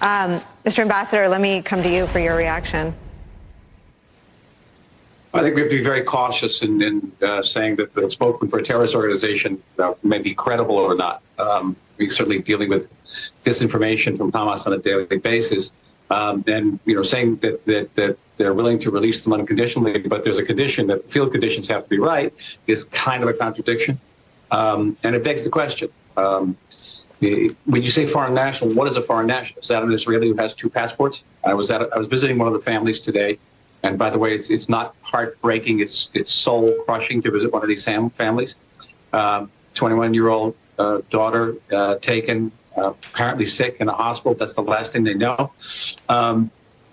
Mr. Ambassador, let me come to you for your reaction. I think we have to be very cautious in saying that the spokesman for a terrorist organization may be credible or not. We're certainly dealing with disinformation from Hamas on a daily basis, and saying that they're willing to release them unconditionally, but there's a condition that field conditions have to be right is kind of a contradiction, and it begs the question: when you say foreign national, what is a foreign national? Is that an Israeli who has 2 passports? I was visiting one of the families today. And by the way, it's not heartbreaking. It's soul crushing to visit one of these families. 21-year-old daughter taken, apparently sick in a hospital. That's the last thing they know.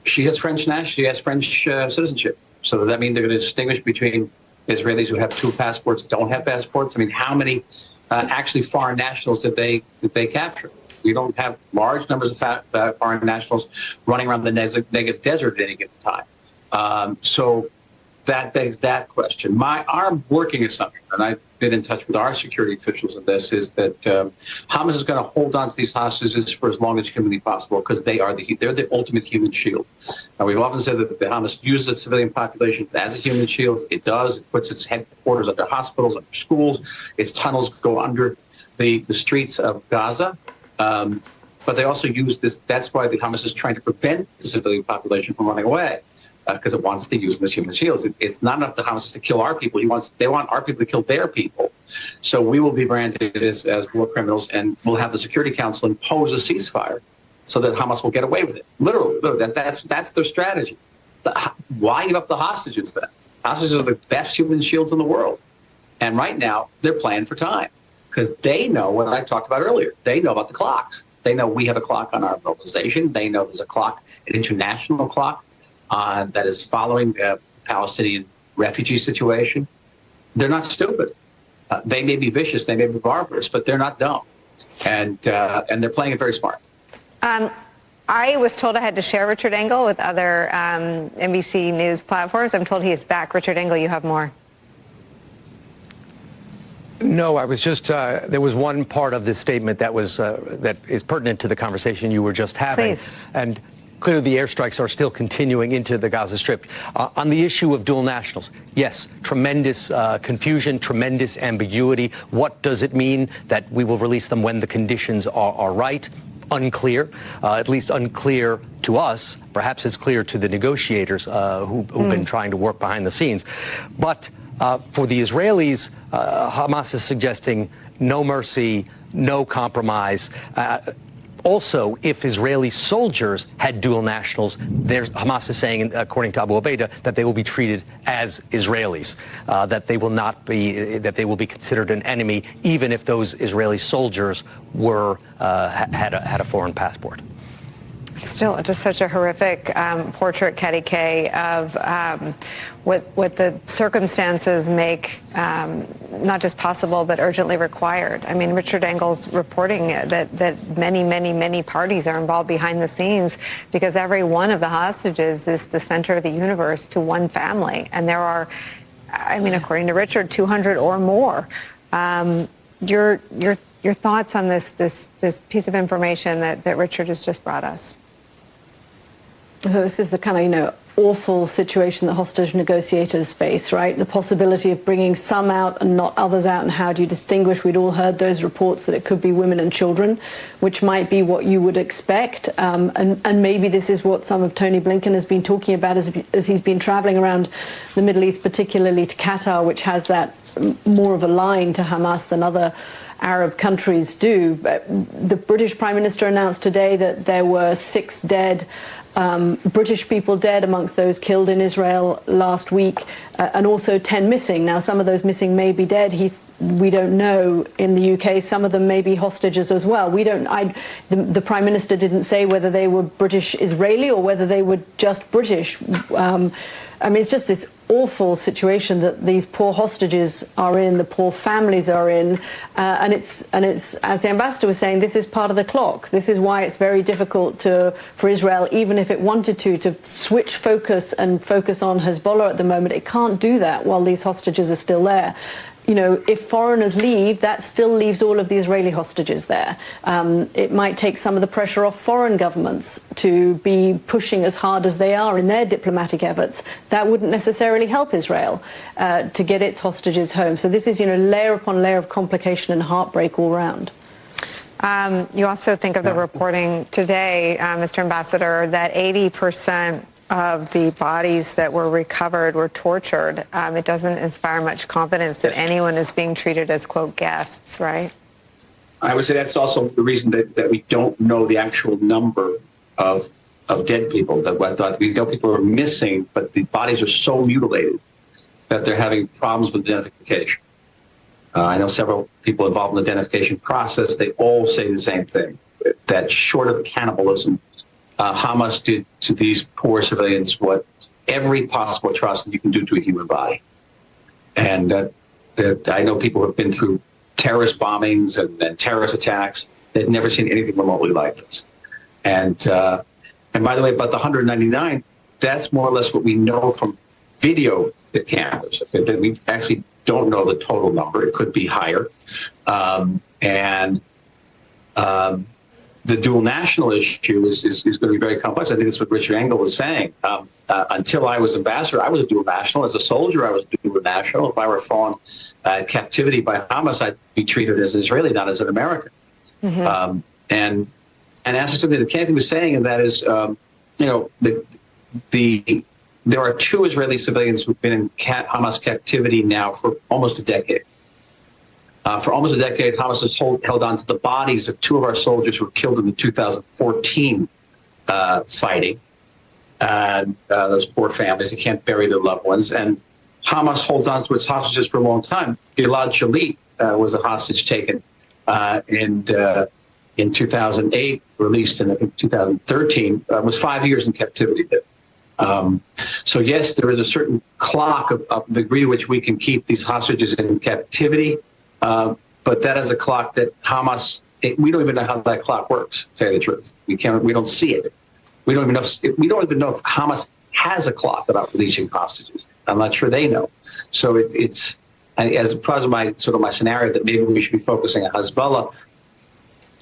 She has French citizenship. So does that mean they're going to distinguish between Israelis who have 2 passports, don't have passports? I mean, how many actually foreign nationals did they capture? We don't have large numbers of foreign nationals running around the Negev desert at any given time. So that begs that question. Our working assumption, and I've been in touch with our security officials on this, is that Hamas is going to hold on to these hostages for as long as humanly possible because they're the ultimate human shield. Now, we've often said that the Hamas uses the civilian populations as a human shield. It does. It puts its headquarters under hospitals, under schools. Its tunnels go under the streets of Gaza. But they also use this. That's why the Hamas is trying to prevent the civilian population from running away. Because it wants to use them as human shields. It's not enough the Hamas to kill our people. They want our people to kill their people. So we will be branded as war criminals, and we'll have the Security Council impose a ceasefire so that Hamas will get away with it. Literally, that's their strategy. Why give up the hostages then? Hostages are the best human shields in the world. And right now, they're playing for time because they know what I talked about earlier. They know about the clocks. They know we have a clock on our mobilization. They know there's a clock, an international clock, that is following the Palestinian refugee situation. They're not stupid. They may be vicious, they may be barbarous, but they're not dumb. And they're playing it very smart. I was told I had to share Richard Engel with other NBC News platforms. I'm told he is back. Richard Engel, you have more. No, I was just, there was one part of this statement that was, that is pertinent to the conversation you were just having. Please. And clearly, the airstrikes are still continuing into the Gaza Strip. On the issue of dual nationals, yes, tremendous confusion, tremendous ambiguity. What does it mean that we will release them when the conditions are right? Unclear, at least unclear to us. Perhaps it's clear to the negotiators who've been trying to work behind the scenes. But for the Israelis, Hamas is suggesting no mercy, no compromise. Also, if Israeli soldiers had dual nationals, Hamas is saying, according to Abu Ubaidah, that they will be treated as Israelis, that they will be considered an enemy, even if those Israeli soldiers had a foreign passport. Still, just such a horrific portrait, Katie Kay, of what the circumstances make not just possible but urgently required. I mean, Richard Engel's reporting that many parties are involved behind the scenes because every one of the hostages is the center of the universe to one family, and there are, I mean, according to Richard, 200 or more. Your thoughts on this piece of information that Richard has just brought us? This is the kind of, awful situation that hostage negotiators face, right? The possibility of bringing some out and not others out, and how do you distinguish? We'd all heard those reports that it could be women and children, which might be what you would expect. And maybe this is what some of Tony Blinken has been talking about as he's been traveling around the Middle East, particularly to Qatar, which has that more of a line to Hamas than other Arab countries do. The British Prime Minister announced today that there were 6 dead British people dead amongst those killed in Israel last week, and also 10 missing. Now, some of those missing may be dead. We don't know in the UK. Some of them may be hostages as well. The Prime Minister didn't say whether they were British Israeli or whether they were just British. I mean, it's just this awful situation that these poor hostages are in, the poor families are in, and it's as the ambassador was saying, this is part of the clock. This is why it's very difficult for Israel, even if it wanted to switch focus and focus on Hezbollah at the moment. It can't do that while these hostages are still there. you know, if foreigners leave, that still leaves all of the Israeli hostages there. It might take some of the pressure off foreign governments to be pushing as hard as they are in their diplomatic efforts. That wouldn't necessarily help Israel to get its hostages home. So this is, you know, layer upon layer of complication and heartbreak all round. You also think of the reporting today, Mr. Ambassador, that 80% of the bodies that were recovered were tortured. It doesn't inspire much confidence that anyone is being treated as, quote, guests, right? I would say that's also the reason that we don't know the actual number of dead people. That we know people are missing, but the bodies are so mutilated that they're having problems with identification. I know several people involved in the identification process. They all say the same thing, that short of cannibalism, Hamas did to these poor civilians what every possible atrocity you can do to a human body. And that I know people who have been through terrorist bombings and terrorist attacks. They've never seen anything remotely like this. And by the way, about the 199, that's more or less what we know from video cameras. Okay? That we actually don't know the total number. It could be higher. The dual national issue is going to be very complex. I think that's what Richard Engel was saying. Until I was ambassador, I was a dual national. As a soldier, I was a dual national. If I were fallen captivity by Hamas, I'd be treated as an Israeli, not as an American. Mm-hmm. And as to something that Kathy was saying, and that is, there are 2 Israeli civilians who've been in Hamas captivity now for almost a decade. For almost a decade, Hamas has held on to the bodies of 2 of our soldiers who were killed in the 2014 fighting. And those poor families, they can't bury their loved ones. And Hamas holds on to its hostages for a long time. Gilad Shalit was a hostage taken in 2008, released in, I think, 2013, was 5 years in captivity there. So, yes, there is a certain clock of the degree to which we can keep these hostages in captivity. But that is a clock that Hamas, we don't even know how that clock works, to tell you the truth. We don't see it. We don't even know if Hamas has a clock about releasing hostages. I'm not sure they know. So it's as part of my scenario that maybe we should be focusing on Hezbollah.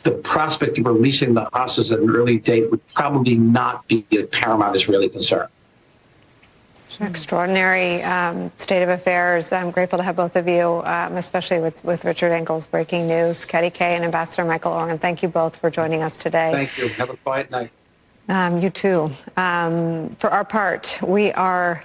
The prospect of releasing the hostages at an early date would probably not be a paramount Israeli concern. An extraordinary state of affairs. I'm grateful to have both of you, especially with Richard Engel's breaking news. Katie Kay and Ambassador Michael Oren, thank you both for joining us today. Thank you. Have a quiet night. You too. For our part, we are